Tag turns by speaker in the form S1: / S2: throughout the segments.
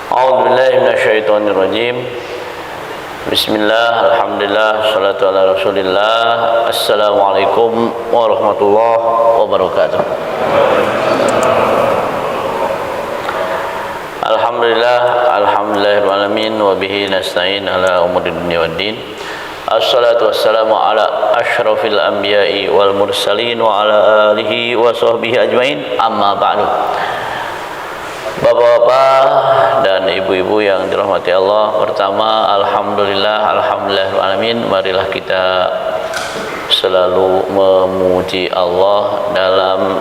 S1: A'udzu billahi minasyaitonir rajim. Bismillah, alhamdulillah, salatu ala rasulillah. Assalamualaikum warahmatullahi wabarakatuh. Alhamdulillah, alhamdulillahirabbil alamin wa bihi nasta'in ala umuri dunya waddin. Assalatu wassalamu ala asyrafil anbiya'i wal mursalin wa ala alihi wa sahbihi ajmain. Amma ba'du. Bapak-bapak dan ibu-ibu yang dirahmati Allah, pertama alhamdulillahirabbil alamin, marilah kita selalu memuji Allah dalam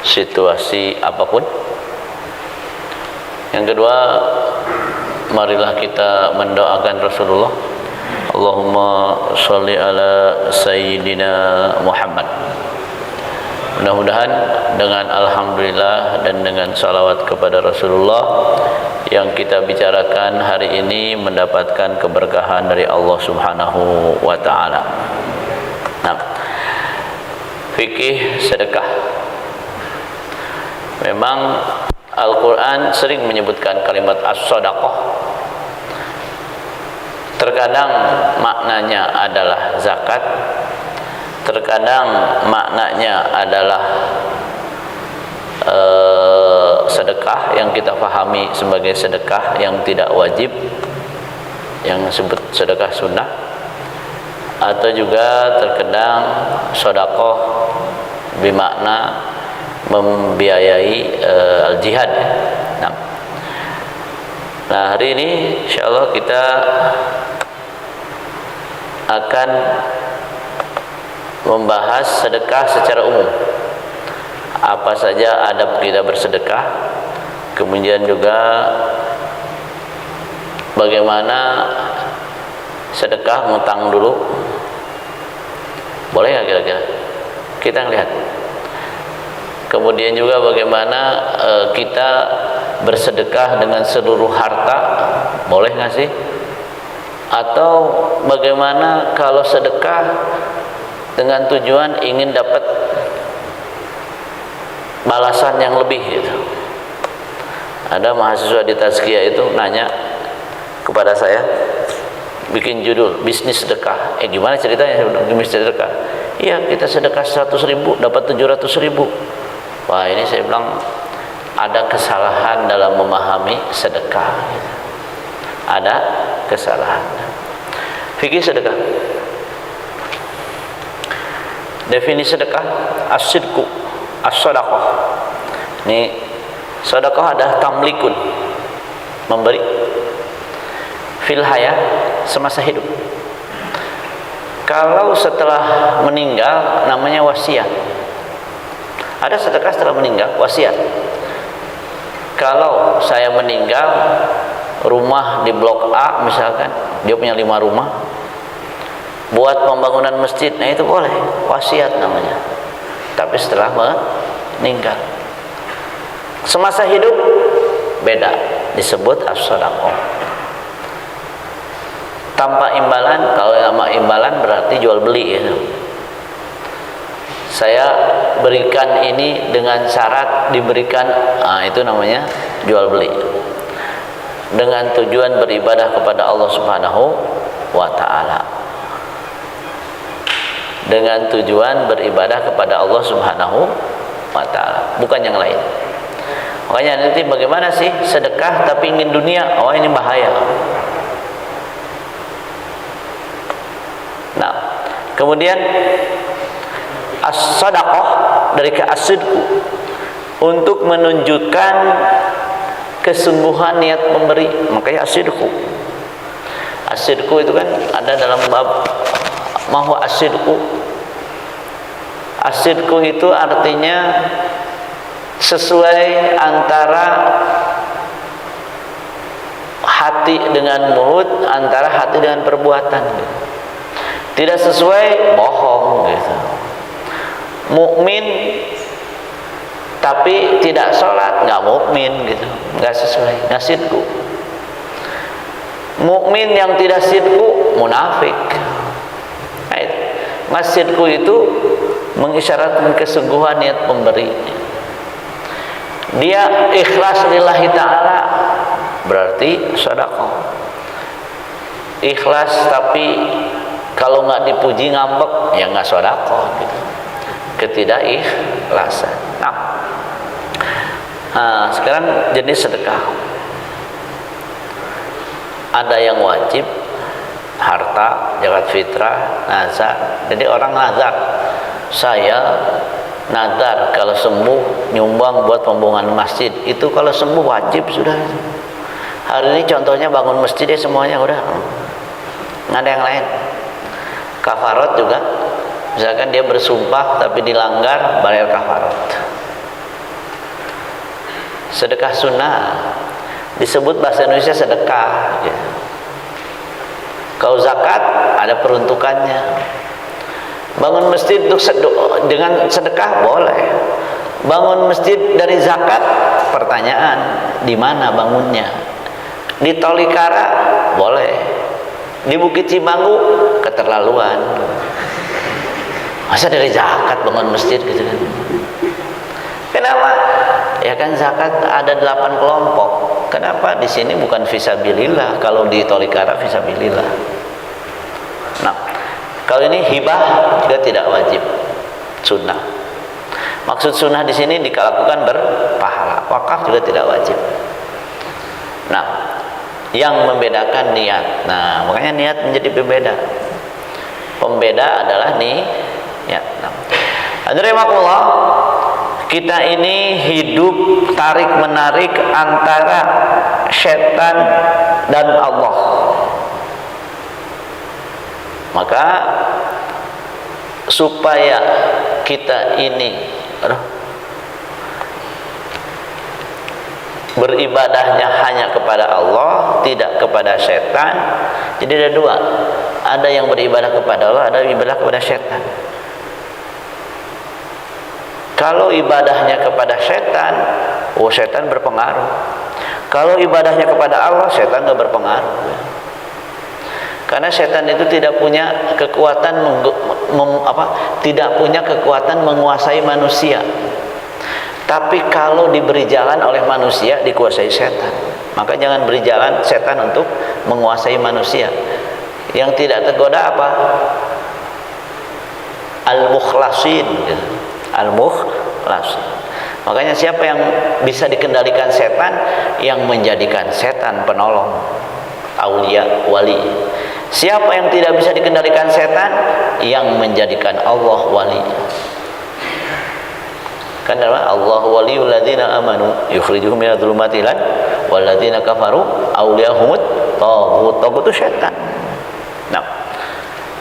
S1: situasi apapun. Yang kedua, marilah kita mendoakan Rasulullah. Allahumma sholli ala sayyidina Muhammad. Mudah-mudahan dengan alhamdulillah dan dengan salawat kepada Rasulullah yang kita bicarakan hari ini mendapatkan keberkahan dari Allah Subhanahu wa taala. Nah, fikih sedekah. Memang Al-Qur'an sering menyebutkan kalimat as-shadaqah. Terkadang maknanya adalah zakat, terkadang maknanya adalah sedekah yang kita pahami sebagai sedekah yang tidak wajib, yang disebut sedekah sunnah, atau juga terkadang sedekah bermakna membiayai al-jihad. Nah, hari ini insyaallah kita akan membahas sedekah secara umum. Apa saja adab kita bersedekah, kemudian juga bagaimana sedekah ngutang dulu. Boleh nggak kira-kira? Kita ngelihat. Kemudian juga bagaimana kita bersedekah dengan seluruh harta. Boleh nggak sih? Atau bagaimana kalau sedekah dengan tujuan ingin dapat balasan yang lebih gitu. Ada mahasiswa di Tazkiyah itu nanya kepada saya, bikin judul bisnis sedekah. Gimana ceritanya bisnis sedekah? Iya, kita sedekah 100.000 dapat 700.000. Wah, ini saya bilang ada kesalahan dalam memahami sedekah gitu. Ada kesalahan. Fikih sedekah. Definisi sedekah, as-sidqu, as-shadaqah. Ini sedekah adalah tamlikun, memberi fil haya, semasa hidup. Kalau setelah meninggal namanya wasiat. Ada sedekah setelah meninggal, wasiat. Kalau saya meninggal, rumah di blok A misalkan, dia punya 5 rumah, buat pembangunan masjid, nah itu boleh, wasiat namanya. Tapi setelah meninggal, semasa hidup beda, disebut as-shadaqah. Tanpa imbalan, kalau sama imbalan berarti jual beli ya. Saya berikan ini dengan syarat diberikan, nah itu namanya jual beli. Dengan tujuan beribadah kepada Allah Subhanahu wa taala. Dengan tujuan beribadah kepada Allah Subhanahu wa taala, bukan yang lain. Makanya nanti bagaimana sih sedekah tapi ingin dunia? Oh, ini bahaya. Nah, kemudian as-shadaqah dari as-sidqu, untuk menunjukkan kesungguhan niat memberi, makanya as-sidqu. As-sidqu itu kan ada dalam bab mahwa as-sidqu. As-sidqu itu artinya sesuai antara hati dengan mulut, antara hati dengan perbuatan. Tidak sesuai, bohong gitu. Mukmin tapi tidak sholat, nggak mukmin gitu, nggak sesuai, nggak sidqu. Mukmin yang tidak sidqu, munafik. Sidqu itu mengisyaratkan kesungguhan niat pemberi. Dia ikhlas lillahi ta'ala, berarti sedekah. Ikhlas tapi kalau nggak dipuji ngambek, ya nggak sedekah gitu. Ketidakikhlasan. Nah, sekarang jenis sedekah. Ada yang wajib, harta, zakat fitrah, nazar. Jadi orang nazar, saya nazar kalau sembuh nyumbang buat pembangunan masjid. Itu kalau sembuh wajib sudah. Hari ini contohnya bangun masjid ya semuanya udah. Nggak ada yang lain. Kafarat juga. Misalkan dia bersumpah tapi dilanggar, bayar kafarat. Sedekah sunnah disebut bahasa Indonesia sedekah gitu. Kalau zakat ada peruntukannya. Bangun masjid dengan sedekah boleh. Bangun masjid dari zakat, pertanyaan di mana bangunnya? Di Tolikara boleh. Di Bukit Cimanggu keterlaluan. Masa dari zakat bangun masjid gitu kan? Kenapa? Ya kan zakat ada 8 kelompok. Kenapa di sini bukan fisabilillah, kalau di Tolikara fisabilillah? Nah, kalau ini hibah juga tidak wajib, sunnah. Maksud sunnah di sini dilakukan berpahala. Wakaf juga tidak wajib. Nah, yang membedakan niat. Nah, makanya niat menjadi pembeda. Pembeda adalah niat. Nah, Alhamdulillah, kita ini hidup tarik menarik antara setan dan Allah. Maka supaya kita ini beribadahnya hanya kepada Allah, tidak kepada setan. Jadi ada dua, ada yang beribadah kepada Allah, ada yang beribadah kepada setan. Kalau ibadahnya kepada setan, setan berpengaruh. Kalau ibadahnya kepada Allah, setan nggak berpengaruh. Karena setan itu tidak punya kekuatan tidak punya kekuatan menguasai manusia. Tapi kalau diberi jalan oleh manusia, dikuasai setan. Maka jangan beri jalan setan untuk menguasai manusia. Yang tidak tergoda apa? Al-mukhlasin. Al-mukhlasin. Makanya siapa yang bisa dikendalikan setan? Yang menjadikan setan penolong, aulia, wali. Siapa yang tidak bisa dikendalikan setan? Yang menjadikan Allah wali. Kan Allah waliyul ladzina amanu yukhrijuhum minadz dzulumati ilal wal ladzina kafaru auliyahumut taghut. Taghut itu setan. Nah,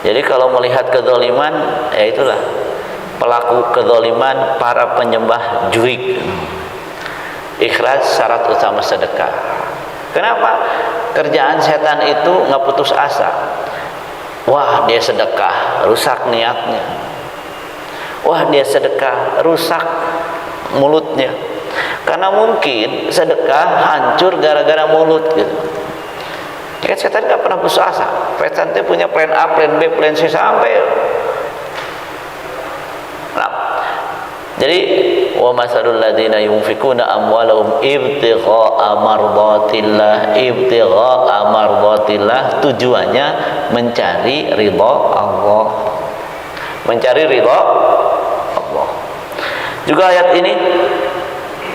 S1: jadi kalau melihat kezaliman, ya itulah pelaku kezaliman, para penyembah jurik. Ikhlas syarat utama sedekah. Kenapa? Kerjaan setan itu nggak putus asa. Wah, dia sedekah, rusak niatnya. Wah, dia sedekah, rusak mulutnya. Karena mungkin sedekah hancur gara-gara mulut gitu. Ya, setan nggak pernah putus asa. Setan itu punya plan A, plan B, plan C sampai. Nah, jadi wa masalul ladzina yunfikuna amwalahum ibtigha'a mardatillah, tujuannya mencari ridha Allah. Mencari ridha Allah. Juga ayat ini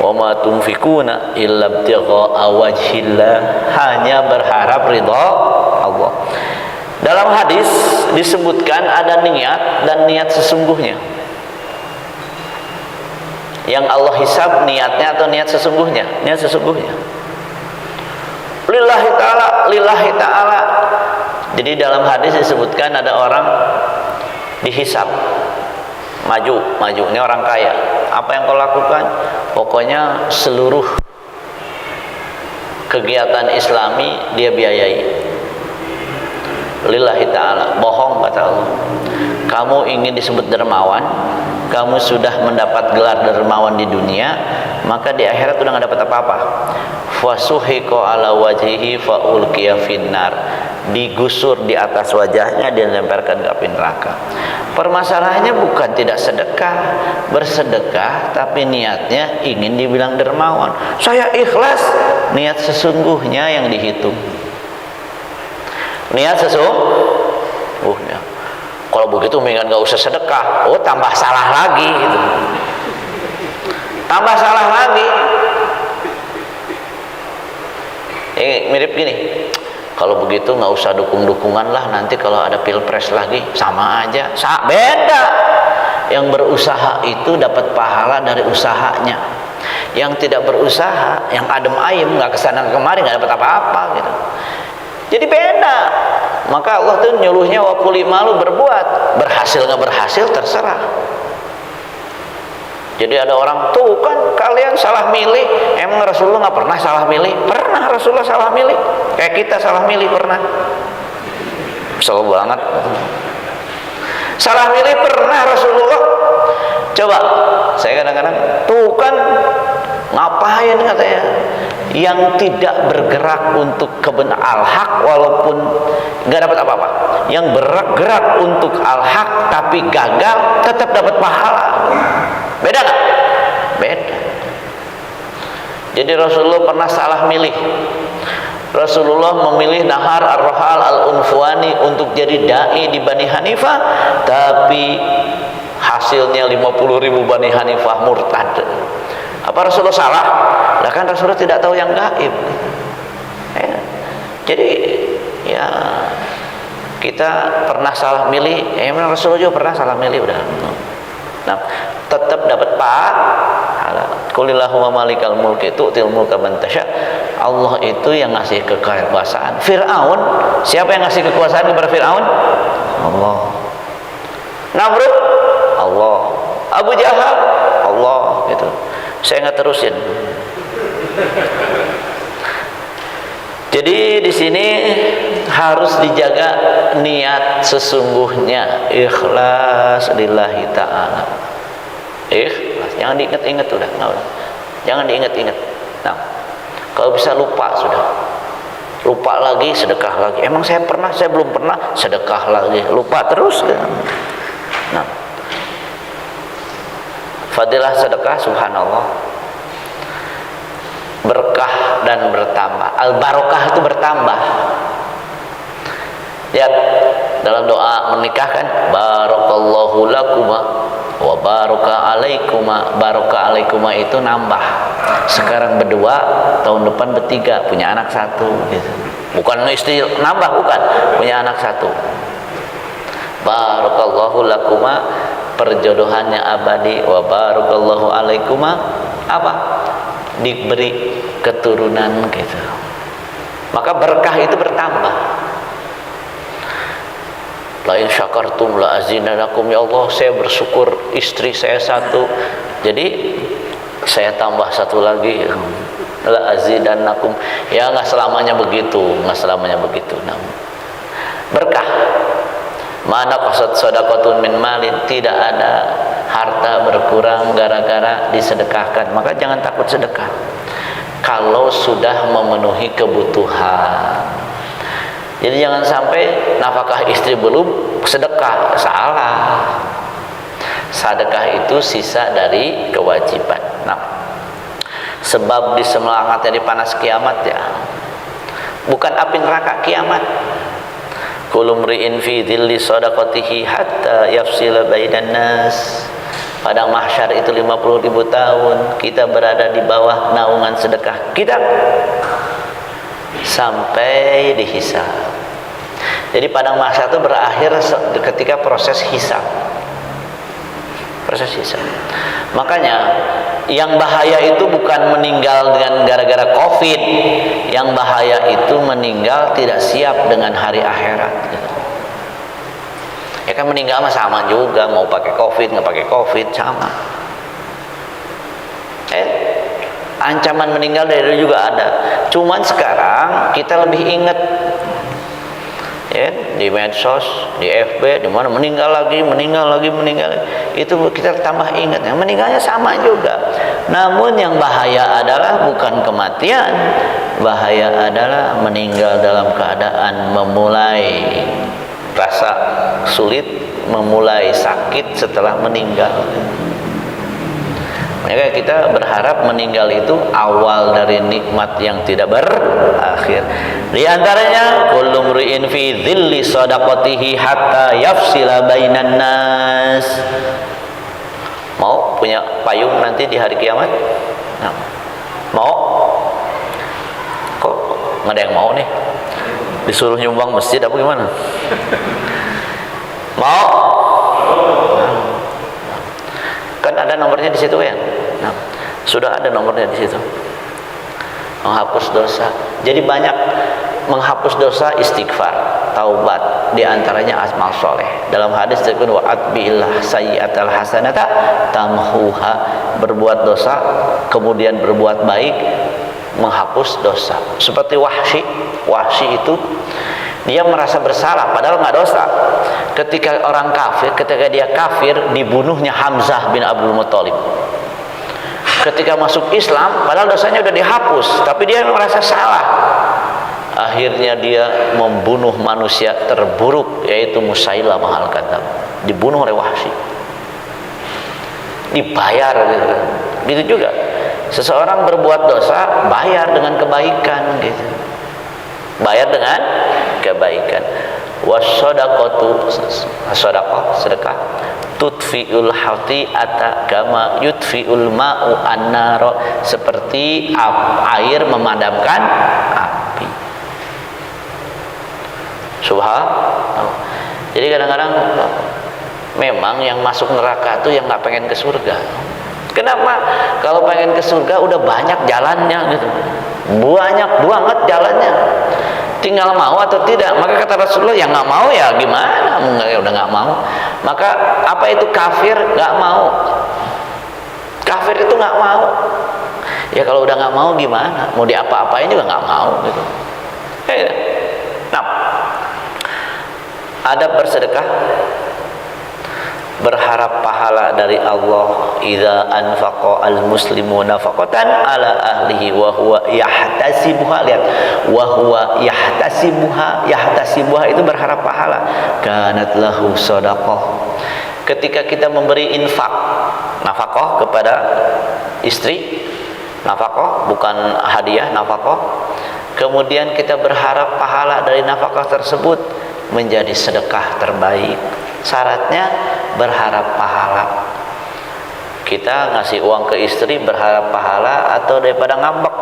S1: wa ma tunfikuna illa ibtigha'a wajhillah, hanya berharap ridha Allah. Dalam hadis disebutkan ada niat dan niat sesungguhnya. Yang Allah hisab niatnya atau niat sesungguhnya? Niat sesungguhnya. Lillahi ta'ala, lillahi ta'ala. Jadi dalam hadis disebutkan ada orang dihisab, maju, ini orang kaya. Apa yang kau lakukan? Pokoknya seluruh kegiatan Islami dia biayai. Lillahi ta'ala. Bohong kata Allah. Kamu ingin disebut dermawan, kamu sudah mendapat gelar dermawan di dunia, maka di akhirat udah nggak dapat apa-apa. Fasuhiqo ala wajhihi faulqiya finnar, digusur di atas wajahnya, dilemparkan ke api neraka. Permasalahannya bukan tidak sedekah, bersedekah tapi niatnya ingin dibilang dermawan. Saya ikhlas niat sesungguhnya yang dihitung. Niat sesungguhnya. Kalau begitu mendingan gak usah sedekah. Oh, tambah salah lagi gitu. Tambah salah lagi. Mirip gini. Kalau begitu nggak usah dukung-dukungan lah, nanti kalau ada pilpres lagi sama aja. Beda. Yang berusaha itu dapat pahala dari usahanya. Yang tidak berusaha, yang adem ayem, nggak kesana kemari, nggak dapat apa-apa gitu. Jadi beda. Maka Allah tuh nyuruhnya wa qul i'malu, berbuat. Berhasil nggak berhasil terserah. Jadi ada orang tuh kan kalian salah milih. Emang Rasulullah nggak pernah salah milih? Pernah Rasulullah salah milih. Kayak kita salah milih pernah. Salah banget. Salah milih pernah Rasulullah. Coba saya kadang-kadang tuh kan ngapain katanya yang tidak bergerak untuk kebenaran al-haq walaupun nggak dapat apa-apa, yang bergerak untuk al-haq tapi gagal tetap dapat pahala. Beda nggak? Beda. Jadi Rasulullah pernah salah milih. Rasulullah memilih Nahar Ar-Rahal Al-Unfuani untuk jadi da'i di Bani Hanifah, tapi hasilnya 50.000 Bani Hanifah murtad. Apa Rasulullah salah? Nah kan Rasulullah tidak tahu yang gaib. Ya. Jadi ya kita pernah salah milih. Emang Rasulullah juga pernah salah milih udah. Nah, tetap dapat pahala. Qulillahumma malikal mulki tu'til mulka man tasya. Allah itu yang ngasih kekuasaan. Fir'aun, siapa yang ngasih kekuasaan kepada Fir'aun? Allah. Namrud, Allah. Abu Jahal, Allah gitu. Saya nggak terusin. Jadi di sini harus dijaga niat sesungguhnya, ikhlas lillahi ta'ala. Ikhlas, jangan diingat-ingat udah, jangan diingat-ingat. Nah, kalau bisa lupa sudah. Lupa lagi, sedekah lagi. Emang saya pernah, saya belum pernah, sedekah lagi. Lupa terus. Nah, fadilah sedekah subhanallah. Berkah dan bertambah. Al-barokah itu bertambah. Lihat dalam doa menikah kan, barakallahu lakuma wa baraka alaikuma. Baraka alaikuma itu nambah. Sekarang berdua, tahun depan bertiga, punya anak satu gitu. Bukan istri nambah, bukan, punya anak satu. Barakallahu lakuma, perjodohannya abadi, wa barakallahu alaikuma, apa? Diberi keturunan gitu. Maka berkah itu bertambah. La in syakartum la azinanakum, ya Allah saya bersyukur istri saya satu, jadi saya tambah satu lagi. La azidannakum, ya nggak selamanya begitu, nggak selamanya begitu. Nah, berkah. Mana qasad sadaqatun min malin, tidak ada harta berkurang gara-gara disedekahkan. Maka jangan takut sedekah kalau sudah memenuhi kebutuhan. Jadi jangan sampai nafkah istri belum sedekah, salah. Sedekah itu sisa dari kewajiban. Nah, sebab disemangatnya di panas kiamat ya, bukan api neraka kiamat. Kullu mri'in fi dhilli sadaqatihi hatta yafsila bainan nas. Padang mahsyar itu 50.000 tahun kita berada di bawah naungan sedekah kita sampai dihisab. Jadi padang mahsyar itu berakhir ketika proses hisab. Proses hisab. Makanya yang bahaya itu bukan meninggal dengan gara-gara COVID. Yang bahaya itu meninggal tidak siap dengan hari akhirat gitu. Ya kan meninggal mah sama juga, mau pakai COVID nggak pakai COVID sama. Ancaman meninggal dari dulu juga ada. Cuman sekarang kita lebih ingat ya, di medsos, di FB, di mana meninggal lagi. Itu kita tambah ingat. Yang meninggalnya sama juga. Namun yang bahaya adalah bukan kematian, bahaya adalah meninggal dalam keadaan memulai rasa sulit, memulai sakit setelah meninggal. Maka kita berharap meninggal itu awal dari nikmat yang tidak berakhir. Di antaranya kullu mri'in fi dhilli shadaqatihi hatta yafsila bainan nas. Mau punya payung nanti di hari kiamat? Nah, mau? Kok nggak ada yang mau nih? Disuruh nyumbang masjid apa gimana? Mau? Kan ada nomornya di situ ya. Nah, sudah ada nomornya di situ. Menghapus dosa. Jadi banyak menghapus dosa istighfar, taubat, di antaranya amal soleh. Dalam hadis disebut wa atbi'illah sayyi'atal hasanata tamhuha, berbuat dosa kemudian berbuat baik menghapus dosa. Seperti Wahsy itu dia merasa bersalah padahal nggak dosa. Ketika dia kafir dibunuhnya Hamzah bin Abdul Muthalib. Ketika masuk Islam padahal dosanya udah dihapus, tapi dia merasa salah. Akhirnya dia membunuh manusia terburuk, yaitu Musailamah al-Kadzdzab. Dibunuh oleh Wahsy. Dibayar gitu. Gitu juga. Seseorang berbuat dosa, bayar dengan kebaikan gitu. Bayar dengan kebaikan. Wasadaqatu, sedekah tutfiul khati'ata kama yutfiul ma'u an-nar, seperti air memadamkan api. Subhanallah. Jadi kadang-kadang memang yang masuk neraka itu yang nggak pengen ke surga. Kenapa? Kalau pengen ke surga udah banyak jalannya gitu. Banyak banget jalannya. Tinggal mau atau tidak. Maka kata Rasulullah, yang nggak mau ya gimana? Udah nggak mau. Maka apa itu kafir? Nggak mau. Kafir itu nggak mau. Ya kalau udah nggak mau gimana? Mau diapa-apain juga nggak mau gitu. Nah, adab bersedekah, berharap pahala dari Allah. Idza anfaqa al-muslimu nafaqatan ala ahlihi wa huwa yahtasibuha, lihat, wa huwa yahtasibuha itu berharap pahala, kanat lahu shadaqah. Ketika kita memberi infak, nafaqah kepada istri, nafaqah bukan hadiah, nafaqah, kemudian kita berharap pahala dari nafkah tersebut, menjadi sedekah terbaik. Syaratnya berharap pahala. Kita ngasih uang ke istri berharap pahala atau daripada ngambek?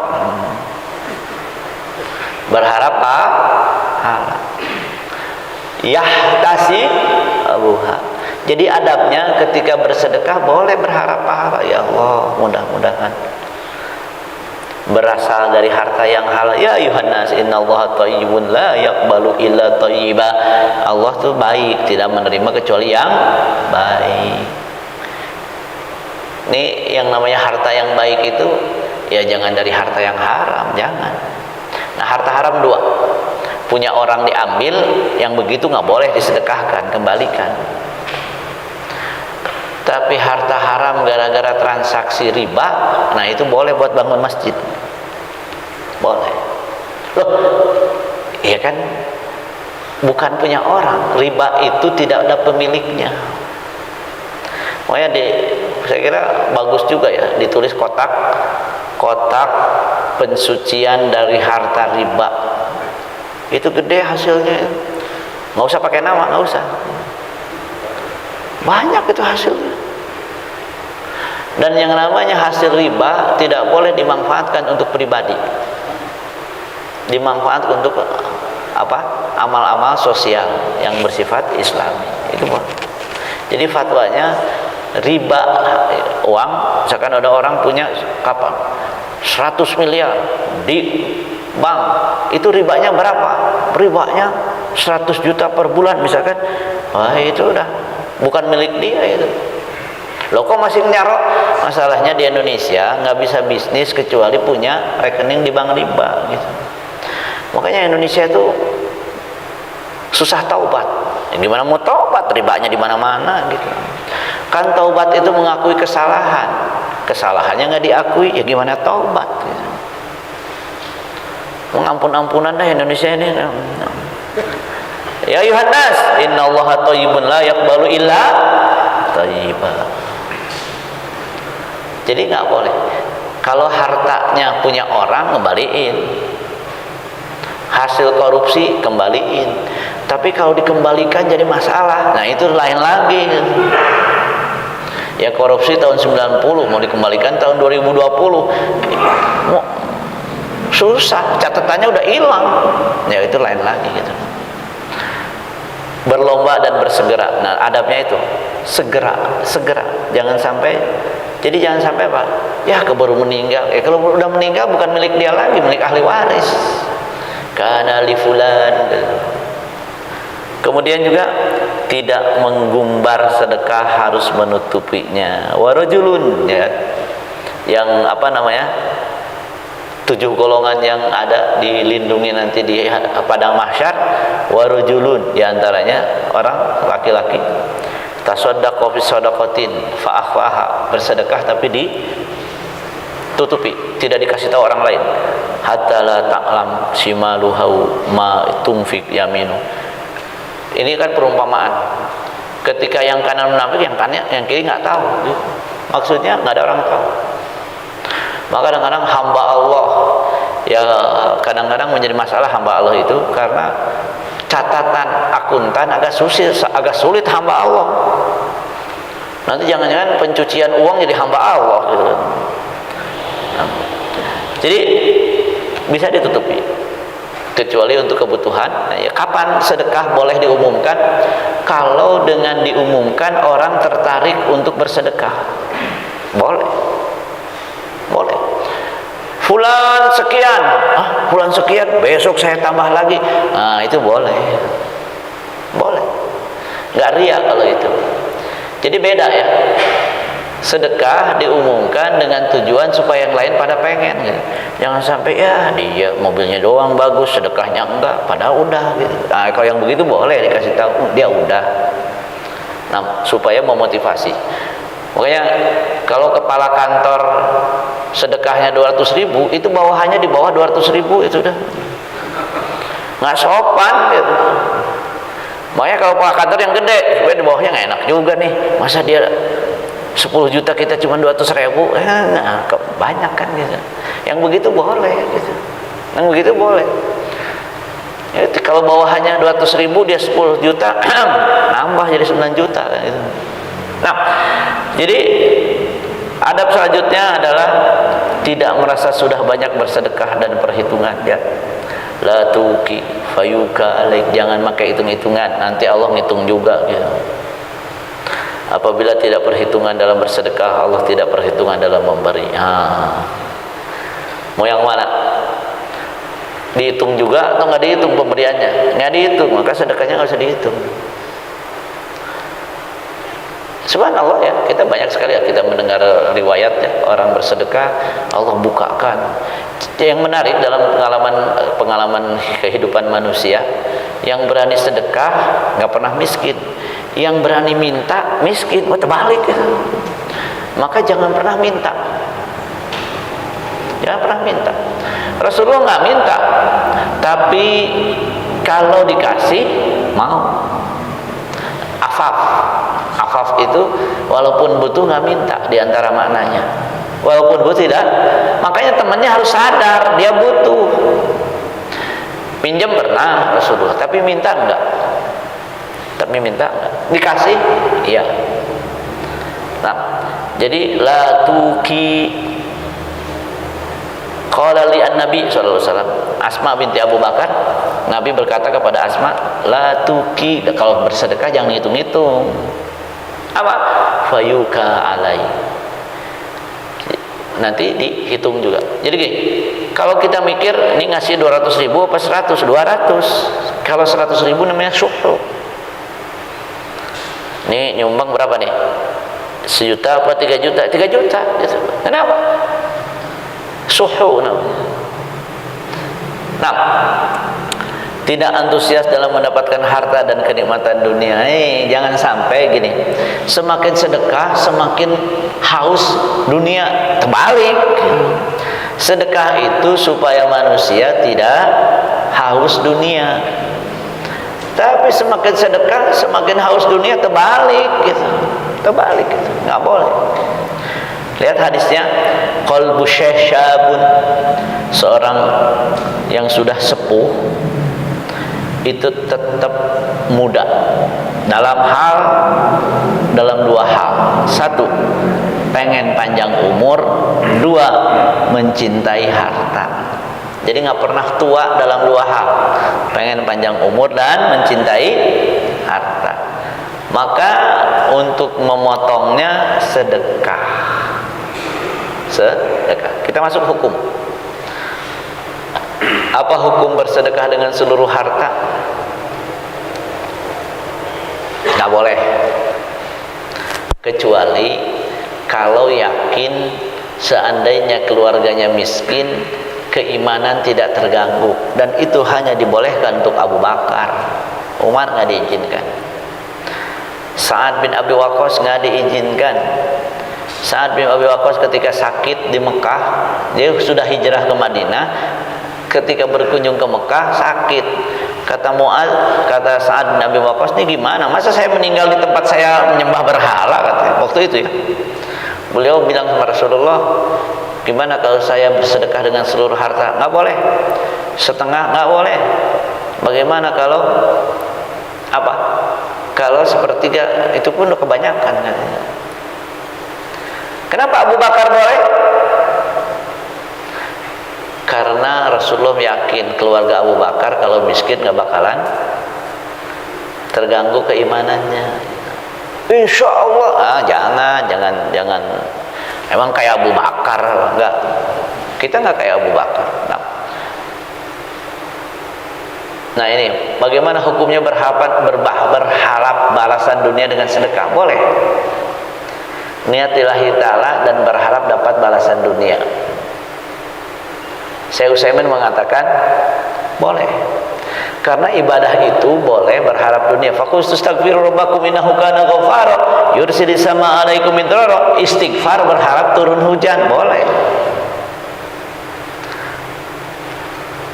S1: Berharap pahala. Yahtasibuha. Jadi adabnya ketika bersedekah boleh berharap pahala. Ya Allah, mudah-mudahan berasal dari harta yang halal. Ya ayuhan nas, innallaha thayyibun la yaqbalu illa thayyiba. Allah tuh baik, tidak menerima kecuali yang baik. Ini yang namanya harta yang baik itu ya jangan dari harta yang haram, jangan. Nah, harta haram dua. Punya orang diambil, yang begitu nggak boleh disedekahkan, kembalikan. Tapi harta haram gara-gara transaksi riba, nah itu boleh buat bangun masjid. Boleh. Loh, iya kan? Bukan punya orang. Riba itu tidak ada pemiliknya. Makanya saya kira bagus juga ya ditulis kotak pensucian dari harta riba. Itu gede hasilnya. Nggak usah pakai nama, nggak usah. Banyak itu hasilnya. Dan yang namanya hasil riba tidak boleh dimanfaatkan untuk pribadi. Dimanfaatkan untuk apa? Amal-amal sosial yang bersifat Islami. Itu boleh. Jadi fatwanya riba uang, misalkan ada orang punya kapan 100 miliar di bank, itu ribanya berapa? Ribanya 100 juta per bulan misalkan. Wah, itu udah bukan milik dia itu. Loh, kok masih nyarok? Masalahnya di Indonesia nggak bisa bisnis kecuali punya rekening di bank riba gitu. Makanya Indonesia itu susah taubat. Ya, gimana mau taubat? Ribanya di mana-mana gitu. Kan taubat itu mengakui kesalahan. Kesalahannya nggak diakui, ya gimana taubat gitu. Mengampun-ampunan dah Indonesia ini. Ya ayuhan nas, innallaha thayyibun la yaqbalu illa thayyiba. Jadi nggak boleh. Kalau hartanya punya orang, kembaliin. Hasil korupsi, kembaliin. Tapi kalau dikembalikan jadi masalah, nah itu lain lagi. Ya korupsi tahun 90 mau dikembalikan tahun 2020, susah, catatannya udah hilang. Ya itu lain lagi gitu. Berlomba dan bersegera. Nah adabnya itu segera, jangan sampai. Jadi jangan sampai apa? Ya keburu meninggal. Kalau udah meninggal bukan milik dia lagi, milik ahli waris. Kana li fulan. Kemudian juga tidak menggumbar sedekah, harus menutupinya. Warajulun, ya, yang apa namanya, 7 golongan yang ada dilindungi nanti di padang mahsyar. Warajulun, diantaranya orang laki-laki, tasaddaqa fi sadaqatin fa akhfaha, bersedekah tapi ditutupi, tidak dikasih tahu orang lain. Hatta la ta'lam shimaluhu ma tunfik yaminu. Ini kan perumpamaan. Ketika yang kanan munafik, yang kiri nggak tahu. Maksudnya nggak ada orang tahu. Maka kadang-kadang hamba Allah, ya kadang-kadang menjadi masalah hamba Allah itu karena catatan akuntan agak sulit hamba Allah. Nanti jangan-jangan pencucian uang jadi hamba Allah gitu. Jadi bisa ditutupi kecuali untuk kebutuhan. Nah, ya, kapan sedekah boleh diumumkan? Kalau dengan diumumkan orang tertarik untuk bersedekah, boleh. Fulan sekian, fulan sekian, besok saya tambah lagi. Nah itu boleh, nggak ria kalau itu. Jadi beda ya. Sedekah diumumkan dengan tujuan supaya yang lain pada pengen gitu. Jangan sampai ya dia mobilnya doang bagus, sedekahnya enggak, padahal udah gitu. Nah, kalau yang begitu boleh dikasih tahu dia udah. Nah, supaya memotivasi. Makanya kalau kepala kantor sedekahnya 200.000, itu bawahannya di bawah 200.000 itu udah nggak sopan gitu. Makanya kalau kepala kantor yang gede, supaya di bawahnya nggak enak juga nih. Masa dia 10 juta kita cuma 200.000, nah, banyak kan gitu. Yang begitu boleh gitu. Yang begitu boleh. Ya, kalau bawahannya 200.000 dia 10 juta nambah jadi 9 juta kan gitu. Nah, jadi adab selanjutnya adalah tidak merasa sudah banyak bersedekah dan perhitungan ya. La tuki fayuka alaik, jangan pakai hitung-hitungan, nanti Allah ngitung juga gitu. Apabila tidak perhitungan dalam bersedekah, Allah tidak perhitungan dalam memberi. Mau yang mana? Dihitung juga atau nggak dihitung pemberiannya? Nggak dihitung, maka sedekahnya nggak usah dihitung. Subhanallah ya, kita banyak sekali ya kita mendengar riwayat ya, orang bersedekah Allah bukakan. Yang menarik dalam pengalaman kehidupan manusia, yang berani sedekah nggak pernah miskin, yang berani minta miskin, terbalik gitu. Maka jangan pernah minta, jangan pernah minta. Rasulullah nggak minta, tapi kalau dikasih mau. Afaf itu walaupun butuh nggak minta, diantara maknanya. Walaupun butuh tidak, makanya temannya harus sadar dia butuh. Pinjam pernah Rasulullah, tapi minta enggak. Dikasih, iya. Nah, jadi la tuki. Qala li an-nabi sallallahu alaihi wasallam, Asma binti Abu Bakar, Nabi berkata kepada Asma, la tuki, kalau bersedekah jangan hitung-hitung. Apa? Fayuka alai. Nanti dihitung juga. Jadi gini, kalau kita mikir ini ngasih 200.000 apa 100? 200. Kalau 100.000 namanya syuhru. Nih nyumbang berapa nih? 1 juta apa 3 juta? 3 juta gitu. Kenapa? Suhu namanya. Nah, tidak antusias dalam mendapatkan harta dan kenikmatan dunia. Jangan sampai gini, semakin sedekah semakin haus dunia. Terbalik. Sedekah itu supaya manusia tidak haus dunia. Tapi semakin sedekah semakin haus dunia, terbalik gitu. Nggak boleh. Lihat hadisnya, qalbu syabun, seorang yang sudah sepuh itu tetap muda dalam dua hal. Satu, pengen panjang umur. Dua, mencintai harta. Jadi nggak pernah tua dalam dua hal, pengen panjang umur dan mencintai harta. Maka untuk memotongnya sedekah. Kita masuk hukum. Apa hukum bersedekah dengan seluruh harta? Nggak boleh, kecuali kalau yakin seandainya keluarganya miskin, keimanan tidak terganggu, dan itu hanya dibolehkan untuk Abu Bakar. Umar nggak diizinkan. Sa'ad bin Abi Waqqas nggak diizinkan. Sa'ad bin Abi Waqqas ketika sakit di Mekah, dia sudah hijrah ke Madinah. Ketika berkunjung ke Mekah sakit, kata Sa'ad bin Abi Waqqas, ini gimana? Masa saya meninggal di tempat saya menyembah berhala, katanya waktu itu ya. Beliau bilang sama Rasulullah, gimana kalau saya bersedekah dengan seluruh harta? Nggak boleh. Setengah nggak boleh. Bagaimana kalau apa? Kalau sepertiga, itu pun udah kebanyakan, katanya. Kenapa Abu Bakar boleh? Karena Rasulullah yakin keluarga Abu Bakar kalau miskin nggak bakalan terganggu keimanannya. Insya Allah, jangan. Emang kayak Abu Bakar? Enggak. Kita nggak kayak Abu Bakar. Nah ini, bagaimana hukumnya berharap balasan dunia dengan sedekah? Boleh. Niat lillahi ta'ala dan berharap dapat balasan dunia. Syekh Utsaimin mengatakan boleh, karena ibadah itu boleh berharap dunia. Faqustaghfiru rabbakum innahu kana ghaffara yursilis samaa 'alaikum midrara. Istighfar berharap turun hujan, boleh.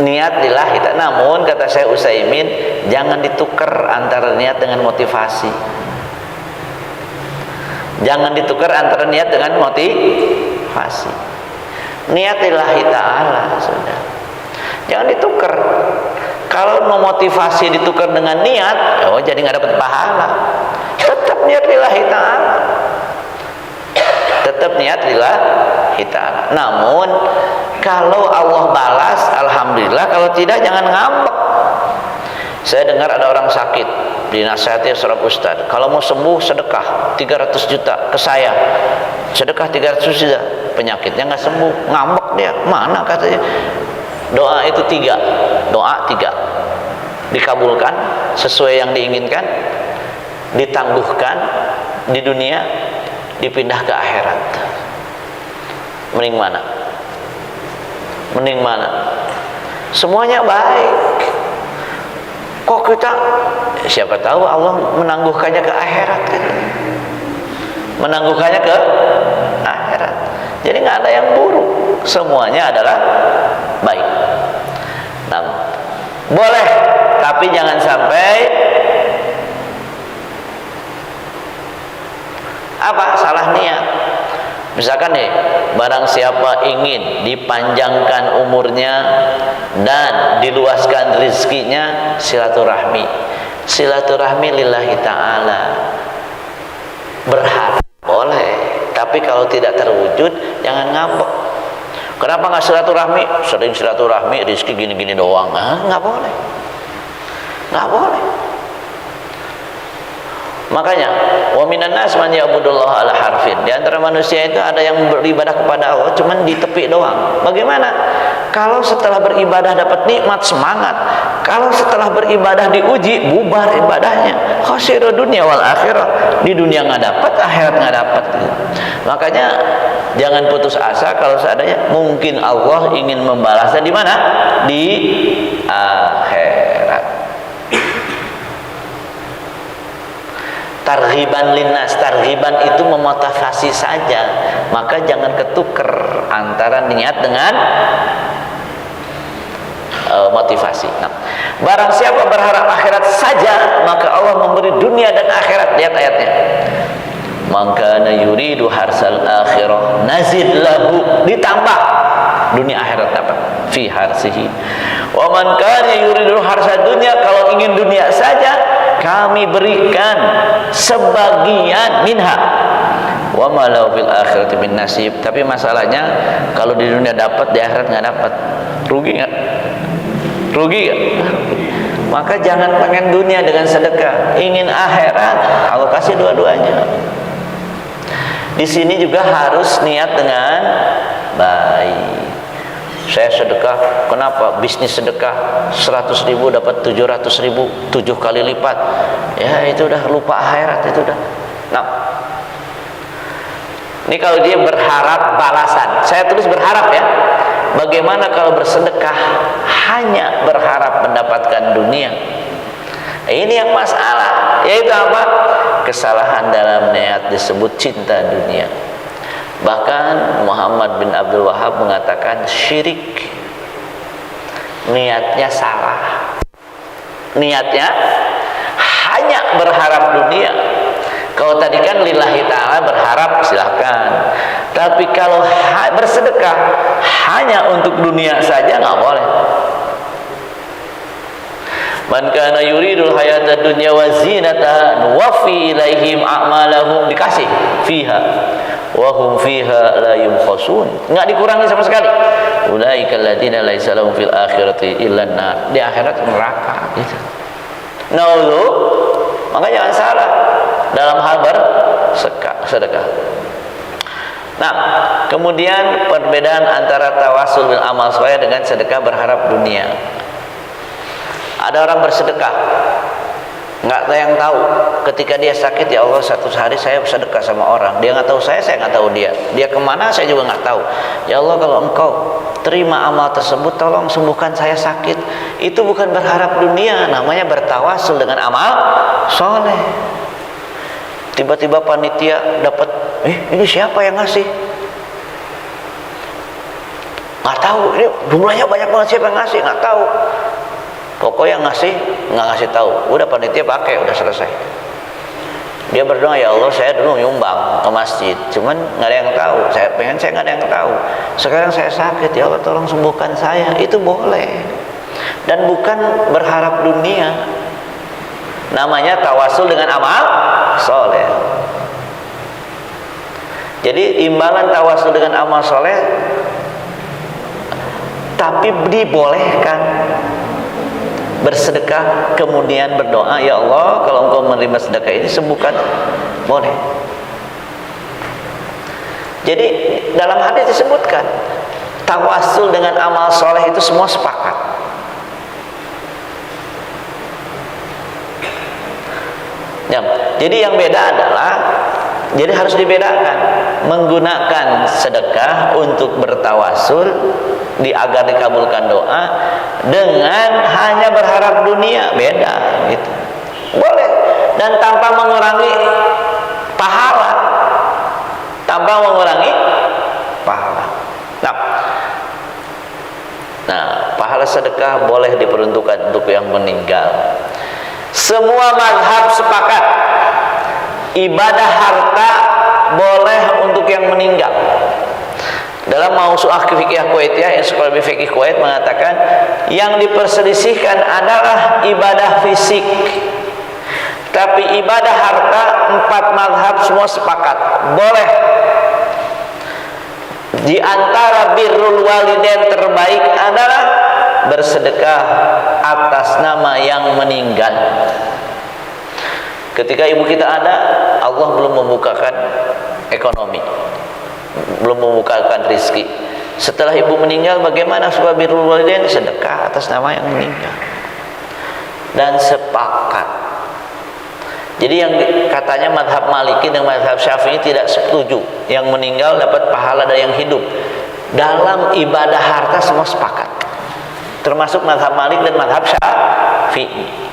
S1: Niat lillahi ta'ala. Namun kata Syekh Utsaimin, jangan ditukar antara niat dengan motivasi. Jangan ditukar antara niat dengan motivasi. Niat lillahi ta'ala sudah, jangan ditukar. Kalau mau motivasi ditukar dengan niat, jadi nggak dapat pahala. Tetap niat lillahi ta'ala, tetap niat lillahi ta'ala. Namun kalau Allah balas, alhamdulillah. Kalau tidak, jangan ngambek. Saya dengar ada orang sakit, dinasihati seorang ustaz, kalau mau sembuh sedekah 300 juta ke saya. Sedekah 300 juta, penyakitnya nggak sembuh, ngambek dia. Mana katanya? Doa itu 3, dikabulkan sesuai yang diinginkan, ditangguhkan di dunia, dipindah ke akhirat. Mending mana? Semuanya baik. Kok kita, siapa tahu Allah menangguhkannya ke akhirat, kan? Menangguhkannya ke akhirat. Jadi nggak ada yang buruk, semuanya adalah baik. Nah, boleh, tapi jangan sampai salah niat. Misalkan nih, barang siapa ingin dipanjangkan umurnya dan diluaskan rizkinya, silaturahmi lillahi ta'ala, berharap boleh, tapi kalau tidak terwujud jangan ngambek. Kenapa nggak silaturahmi? Sering silaturahmi, rizki gini-gini doang. Nggak boleh. Makanya, wa minan nas man ya'budullaha ala harfin. Di antara manusia itu ada yang beribadah kepada Allah cuman di tepi doang. Bagaimana? Kalau setelah beribadah dapat nikmat, semangat. Kalau setelah beribadah diuji, bubar ibadahnya. Khasirud dunya wal akhirah. Di dunia nggak dapat, akhirat nggak dapat. Makanya jangan putus asa kalau seandainya mungkin Allah ingin membalasnya di mana? Di akhirat. Targhiban linnas, targhiban itu memotivasi saja, maka jangan ketuker antara niat dengan motivasi. Nah, barang siapa berharap akhirat saja, maka Allah memberi dunia dan akhirat. Lihat ayatnya. Man kana yuridu harsal akhirah nazid lahu, ditambah dunia akhirat dapat fi harsihi. Wa man kana yuridu harsad dunya, kalau ingin dunia saja kami berikan sebagian minha. Wa ma lahu fil akhirati min nasib. Tapi masalahnya kalau di dunia dapat, di akhirat enggak dapat. Rugi enggak? Rugi enggak? Maka jangan pengen dunia dengan sedekah, ingin akhirat, Allah kasih dua-duanya. Di sini juga harus niat dengan baik. Saya sedekah, kenapa? Bisnis sedekah 100.000 dapat 700.000, 7 kali lipat. Ya itu udah lupa akhirat, itu udah. Nah, ini kalau dia berharap balasan, saya tulis berharap ya. Bagaimana kalau bersedekah hanya berharap mendapatkan dunia? Ini yang masalah, yaitu apa? Kesalahan dalam niat disebut cinta dunia. Bahkan Muhammad bin Abdul Wahab mengatakan syirik, niatnya salah, niatnya hanya berharap dunia. Kalau tadi kan lillahi ta'ala berharap, silahkan. Tapi kalau bersedekah hanya untuk dunia saja nggak boleh. Man kana yuridul hayata dunya wa zinataha nuwaffi ilaihim a'malahum, dikasih fiha wa hum fiha la yubkhasun, enggak dikurangi sama sekali. Ulaikal ladzina laisa lahum fil akhirati illa nar, di akhirat neraka gitu. Naudzu, maka jangan salah dalam hal bersedekah. Nah, kemudian perbedaan antara tawasul bil amal saleh dengan sedekah berharap dunia. Ada orang bersedekah, nggak ada yang tahu. Ketika dia sakit, ya Allah, satu hari saya bersedekah sama orang, dia nggak tahu saya nggak tahu dia. Dia kemana saya juga nggak tahu. Ya Allah, kalau Engkau terima amal tersebut, tolong sembuhkan saya sakit. Itu bukan berharap dunia, namanya bertawasul dengan amal soleh. Tiba-tiba panitia dapat, ini siapa yang ngasih? Nggak tahu. Ini jumlahnya banyak banget, siapa yang ngasih? Nggak tahu. Pokoknya ngasih, nggak ngasih tahu. Udah panitia pakai, udah selesai. Dia berdoa, ya Allah, saya dulu nyumbang ke masjid, cuman nggak ada yang tahu. Saya nggak ada yang tahu. Sekarang saya sakit, ya Allah, tolong sembuhkan saya. Itu boleh. Dan bukan berharap dunia. Namanya tawasul dengan amal soleh. Jadi imbalan tawasul dengan amal soleh, tapi dibolehkan. Bersedekah kemudian berdoa, ya Allah, kalau Engkau menerima sedekah ini sembuhkan, boleh. Jadi dalam hadis disebutkan tawasul dengan amal soleh itu semua sepakat. Ya, jadi yang beda adalah, jadi harus dibedakan menggunakan sedekah untuk bertawasul agar dikabulkan doa dengan hanya berharap dunia, beda gitu. Boleh, dan tanpa mengurangi pahala, tanpa mengurangi pahala. Nah, pahala sedekah boleh diperuntukkan untuk yang meninggal. Semua mazhab sepakat ibadah harta boleh untuk yang meninggal. Dalam Mausu'ah Fikih Kuwaitiyah, Ensiklopedia Fikih Kuwait mengatakan yang diperselisihkan adalah ibadah fisik. Tapi ibadah harta 4 mazhab semua sepakat boleh. Di antara birrul walidain terbaik adalah bersedekah atas nama yang meninggal. Ketika ibu kita ada, Allah belum membukakan ekonomi, belum membukakan rizki. Setelah ibu meninggal, bagaimana supaya birrul walidain? Sedekah atas nama yang meninggal. Dan sepakat. Jadi yang katanya mazhab Maliki dan mazhab Syafi'i tidak setuju yang meninggal dapat pahala dari yang hidup. Dalam ibadah harta semua sepakat, termasuk mazhab Malik dan mazhab Syafi'i.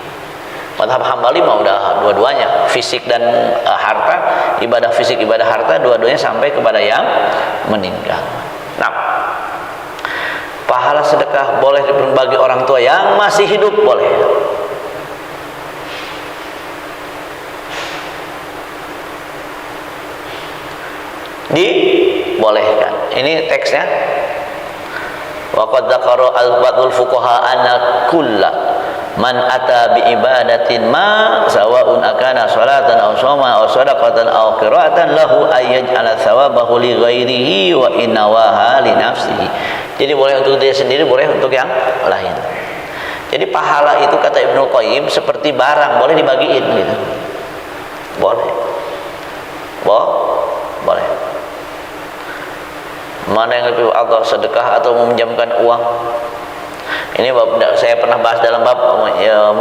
S1: Mazhab Hambali mah udah dua-duanya, fisik dan harta, ibadah fisik, ibadah harta, dua-duanya sampai kepada yang meninggal. Nah, pahala sedekah boleh bagi orang tua yang masih hidup, boleh. dibolehkan. Ini teksnya. Wa qad dzakara al-ba'dul fuqaha anna kulla man ata bi ibadatin ma sawa'un akana salatan aw shoma aw sadaqatan aw qira'atan lahu ayyaj'ala thawabahu li ghairihi wa innawaha li nafsihi. Jadi boleh untuk dia sendiri, boleh untuk yang lain. Jadi pahala itu kata Ibnu Qayyim seperti barang, boleh dibagiin gitu. Boleh. Boleh. Mana yang lebih afdal, sedekah atau meminjamkan uang? Ini bab saya pernah bahas dalam bab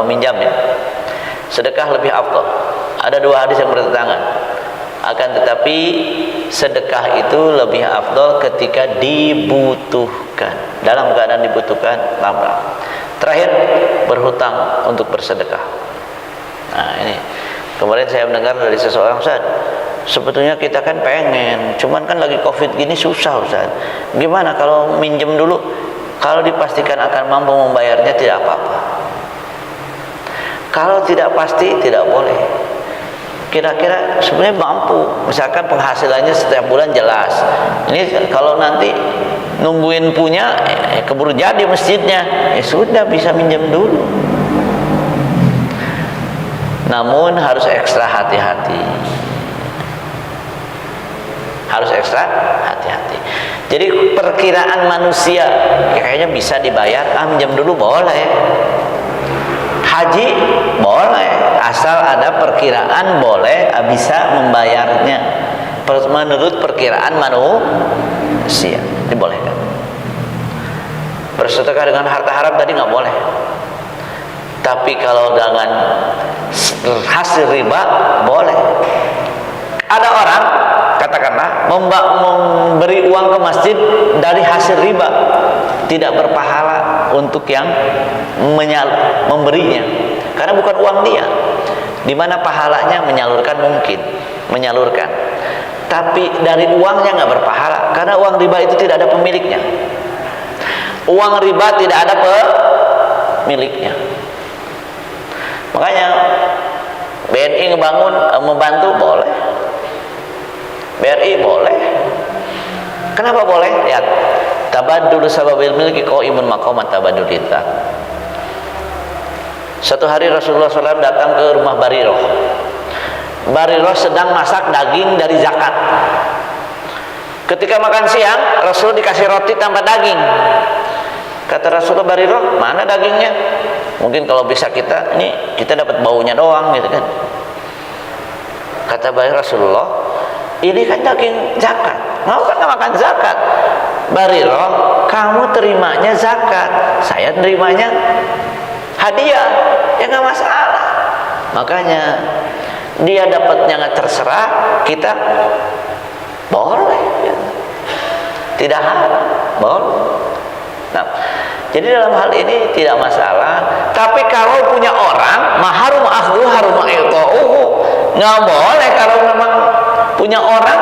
S1: meminjam ya. Sedekah lebih afdal. Ada dua hadis yang bertentangan. Akan tetapi sedekah itu lebih afdal ketika dibutuhkan. Dalam keadaan dibutuhkan, lambat. Terakhir, berhutang untuk bersedekah. Nah, ini kemarin saya mendengar dari seseorang, Ustaz, sebetulnya kita kan pengen, cuman kan lagi Covid gini susah, Ustaz. Gimana kalau minjem dulu? Kalau dipastikan akan mampu membayarnya tidak apa-apa. Kalau tidak pasti tidak boleh. Kira-kira sebenarnya mampu. Misalkan penghasilannya setiap bulan jelas. Ini kalau nanti nungguin punya keburu jadi masjidnya, sudah bisa minjem dulu. Namun harus ekstra hati-hati. Harus ekstra hati-hati. Jadi perkiraan manusia kayaknya bisa dibayar, minjem dulu boleh. Haji boleh, asal ada perkiraan boleh bisa membayarnya menurut perkiraan manusia, dibolehkan. Bersedekah dengan harta haram tadi nggak boleh. Tapi kalau dengan hasil riba boleh. Ada orang katakanlah memberi uang ke masjid dari hasil riba, tidak berpahala untuk yang memberinya, karena bukan uang dia. Di mana pahalanya menyalurkan, mungkin menyalurkan, tapi dari uangnya nggak berpahala, karena uang riba itu tidak ada pemiliknya. Uang riba tidak ada pemiliknya. Makanya BNI ngebangun, membantu boleh, BRI boleh. Kenapa boleh? Lihat, tabadul sababil milki qaimun maqamat tabadulita. Satu hari Rasulullah SAW datang ke rumah Bariroh. Bariroh sedang masak daging dari zakat. Ketika makan siang, Rasul dikasih roti tanpa daging. Kata Rasulullah, Bariroh, mana dagingnya? Mungkin kalau bisa kita, ini kita dapat baunya doang gitu kan. Kata Bariroh, Rasulullah, ini kan daging zakat, mau kan makan zakat. Bariroh, kamu terimanya zakat, saya terimanya hadiah, ya nggak masalah. Makanya dia dapatnya nggak terserah, kita boleh ya. Tidak haram, boleh. Nah, jadi dalam hal ini tidak masalah. Tapi kalau punya orang, maharum akhdhu harum i'ta'uhu, nggak boleh. Kalau memang punya orang,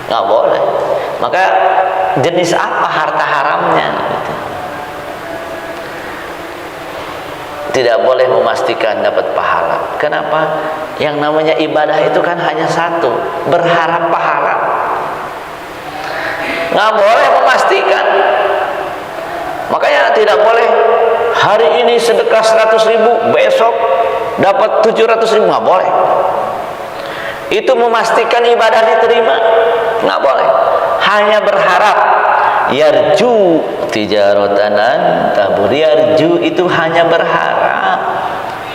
S1: nggak boleh. Maka jenis apa harta haramnya gitu. Tidak boleh memastikan dapat pahala. Kenapa? Yang namanya ibadah itu kan hanya satu, berharap pahala. Nggak boleh memastikan. Makanya tidak boleh hari ini sedekah 100.000, besok dapat 700.000, nggak boleh. Itu memastikan ibadah diterima, nggak boleh. Hanya berharap. Yarju tijaratanan tabur. Yarju itu hanya berharap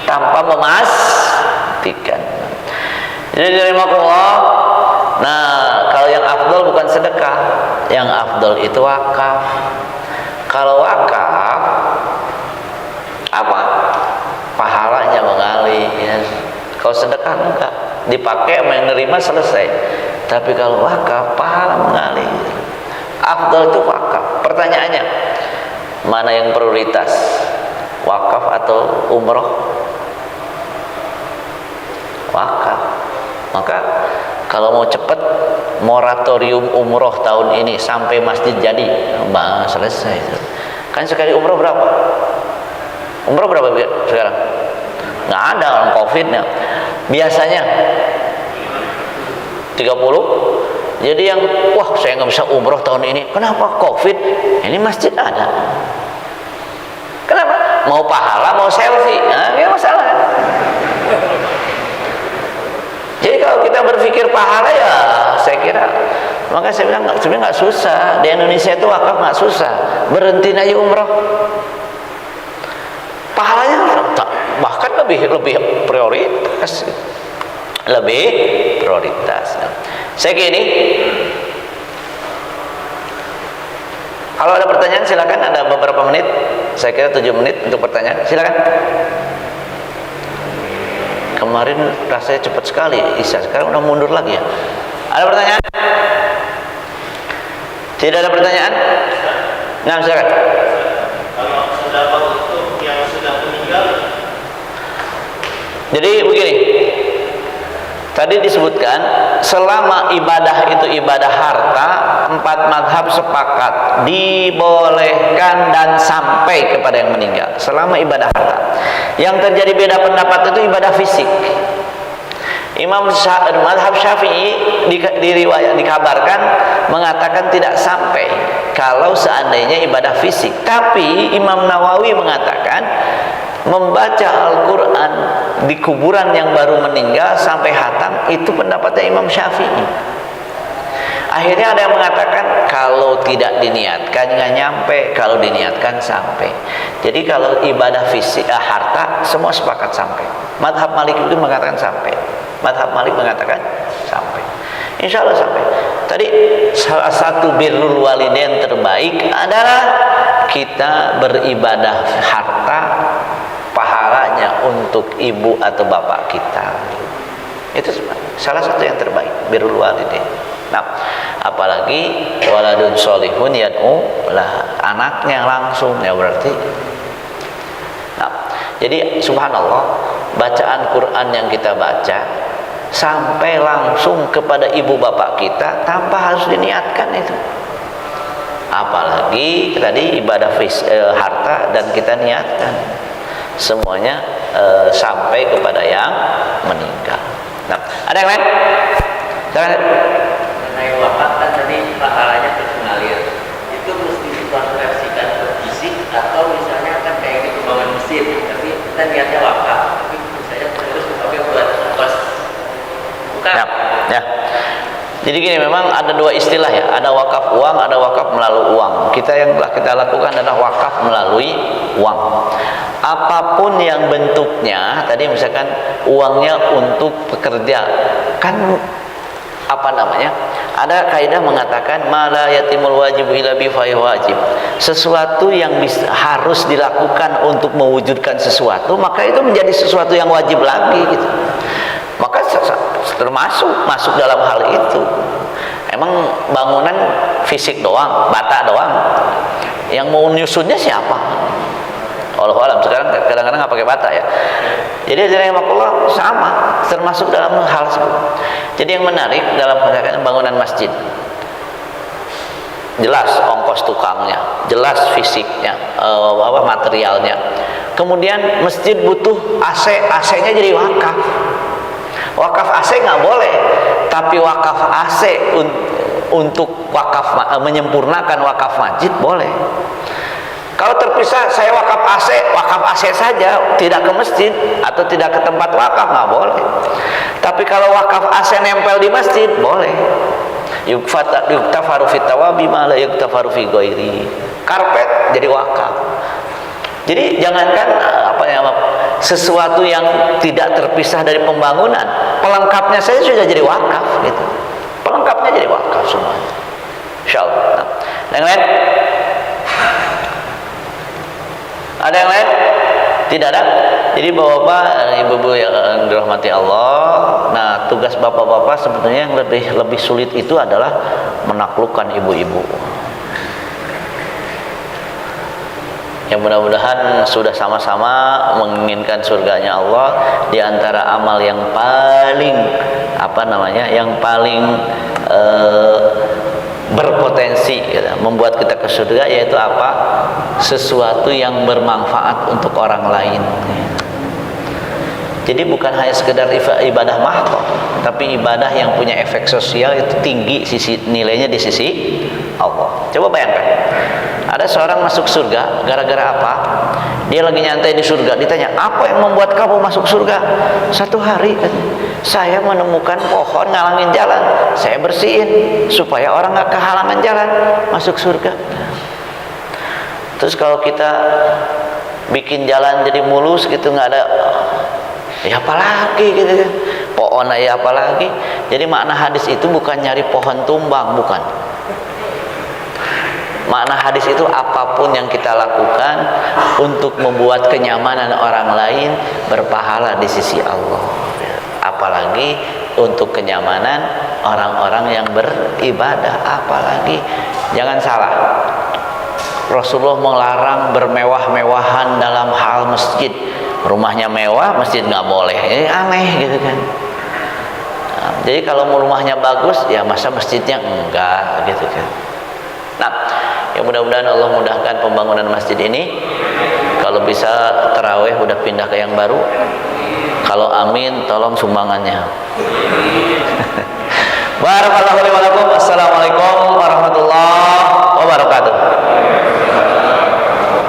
S1: tanpa memastikan. Jadi dari Allah. Nah, kalau yang afdal bukan sedekah, yang afdal itu wakaf. Kalau wakaf apa? Pahalanya mengalir ya. Kalau sedekah enggak, dipakai sama yang nerima selesai. Tapi kalau wakaf pahala mengalir. Afdal itu wakaf. Pertanyaannya, mana yang prioritas? Wakaf atau umroh? Wakaf. Maka kalau mau cepat, moratorium umroh tahun ini sampai masjid jadi, selesai. Kan sekali umroh berapa? Umroh berapa sekarang? Nggak ada orang COVID-nya. Biasanya 30 Jadi yang wah saya nggak bisa umroh tahun ini, kenapa? Covid. Ini masjid ada. Kenapa? Mau pahala, mau selfie, nah, nggak masalah. Jadi kalau kita berpikir pahala ya, saya kira, maka saya bilang sebenarnya nggak susah. Di Indonesia itu wakaf nggak susah. Berhenti aja umroh. Pahalanya bahkan lebih prioritas, lebih prioritas. Saya gini, kalau ada pertanyaan silakan, ada beberapa menit, saya kira 7 menit untuk pertanyaan, silakan. Kemarin rasanya cepat sekali Isya, sekarang udah mundur lagi ya. Ada pertanyaan? Tidak ada pertanyaan? Nah, silakan.
S2: Kalau sedekah untuk yang sudah meninggal.
S1: Jadi begini, tadi disebutkan selama ibadah itu ibadah harta, 4 mazhab sepakat dibolehkan dan sampai kepada yang meninggal selama ibadah harta. Yang terjadi beda pendapat itu ibadah fisik. Mazhab Syafi'i dikabarkan mengatakan tidak sampai kalau seandainya ibadah fisik. Tapi Imam Nawawi mengatakan membaca Al-Quran di kuburan yang baru meninggal sampai hatam itu pendapatnya Imam Syafi'i. Akhirnya ada yang mengatakan kalau tidak diniatkan nggak nyampe, kalau diniatkan sampai. Jadi kalau ibadah fisik harta semua sepakat sampai. Mazhab Malik itu mengatakan sampai. Mazhab Malik mengatakan sampai. Insya Allah sampai. Tadi salah satu birrul walidain terbaik adalah kita beribadah harta, pahalanya untuk ibu atau bapak kita. Itu salah satu yang terbaik, birrul walidain. Nah, apalagi waladun solihun yad'u lah, anaknya langsung ya berarti. Nah, jadi subhanallah, bacaan Quran yang kita baca sampai langsung kepada ibu bapak kita tanpa harus diniatkan itu. Apalagi tadi ibadah harta dan kita niatkan, semuanya sampai kepada yang meninggal. Nah, ada yang lain? Jangan.
S3: Mengenai wafat kan tadi pahalanya tersengalir, itu mesti dikonversikan ke fisik atau misalnya kan kayak di pembangunan masjid, tapi kita niatnya wakaf, tapi misalnya terus dipakai buat kos bukan?
S1: Ya. Jadi gini, memang ada 2 istilah ya, ada wakaf uang, ada wakaf melalui uang. Kita yang telah kita lakukan adalah wakaf melalui uang. Apapun yang bentuknya, tadi misalkan uangnya untuk pekerja, kan apa namanya? Ada kaidah mengatakan mala yatimul wajib illa bi wajib. Sesuatu yang harus dilakukan untuk mewujudkan sesuatu, maka itu menjadi sesuatu yang wajib lagi gitu. Maka masuk dalam hal itu. Emang bangunan fisik doang, bata doang. Yang mau nyusunnya siapa? Wallahu alam. Sekarang kadang-kadang nggak pakai bata ya. Jadi rahimahullah sama, termasuk dalam hal tersebut. Jadi yang menarik dalam bangunan masjid, jelas ongkos tukangnya, jelas fisiknya, materialnya. Kemudian masjid butuh AC, AC-nya jadi wakaf. Wakaf AC nggak boleh, tapi wakaf AC untuk wakaf menyempurnakan wakaf masjid boleh. Kalau terpisah, saya wakaf AC saja, tidak ke masjid atau tidak ke tempat wakaf, nggak boleh. Tapi kalau wakaf AC nempel di masjid, boleh. Yuktafaru fit tawabi ma la yuktafaru fi ghairi. Karpet jadi wakaf. Jadi jangankan sesuatu yang tidak terpisah dari pembangunan, pelengkapnya saya sudah jadi wakaf gitu. Pelengkapnya jadi wakaf semuanya. Insyaallah. Nah, yang lain? Ada yang lain? Tidak ada? Jadi bapak-bapak, ibu-ibu yang dirahmati Allah, nah tugas bapak-bapak sebetulnya yang lebih sulit itu adalah menaklukkan ibu-ibu. Yang mudah-mudahan sudah sama-sama menginginkan surganya Allah. Di antara amal yang paling yang paling berpotensi membuat kita ke surga yaitu apa? Sesuatu yang bermanfaat untuk orang lain. Jadi bukan hanya sekedar ibadah mahdoh, tapi ibadah yang punya efek sosial itu tinggi nilainya di sisi Allah. Coba bayangkan, ada seorang masuk surga gara-gara apa? Dia lagi nyantai di surga, ditanya, apa yang membuat kamu masuk surga? Satu hari, saya menemukan pohon ngalangin jalan, saya bersihin supaya orang nggak kehalangan jalan masuk surga. Terus kalau kita bikin jalan jadi mulus gitu, nggak ada, ya apalagi gitu kan, pohon ya apalagi. Jadi makna hadis itu bukan nyari pohon tumbang, bukan. Makna hadis itu apapun yang kita lakukan untuk membuat kenyamanan orang lain berpahala di sisi Allah, apalagi untuk kenyamanan orang-orang yang beribadah. Apalagi jangan salah, Rasulullah melarang bermewah-mewahan dalam hal masjid. Rumahnya mewah, masjid nggak boleh. Ini aneh gitu kan. Nah, jadi kalau rumahnya bagus, ya masa masjidnya enggak gitu kan. Nah, ya mudah-mudahan Allah mudahkan pembangunan masjid ini. Kalau bisa tarawih udah pindah ke yang baru. Kalau amin, tolong sumbangannya. Barakallahu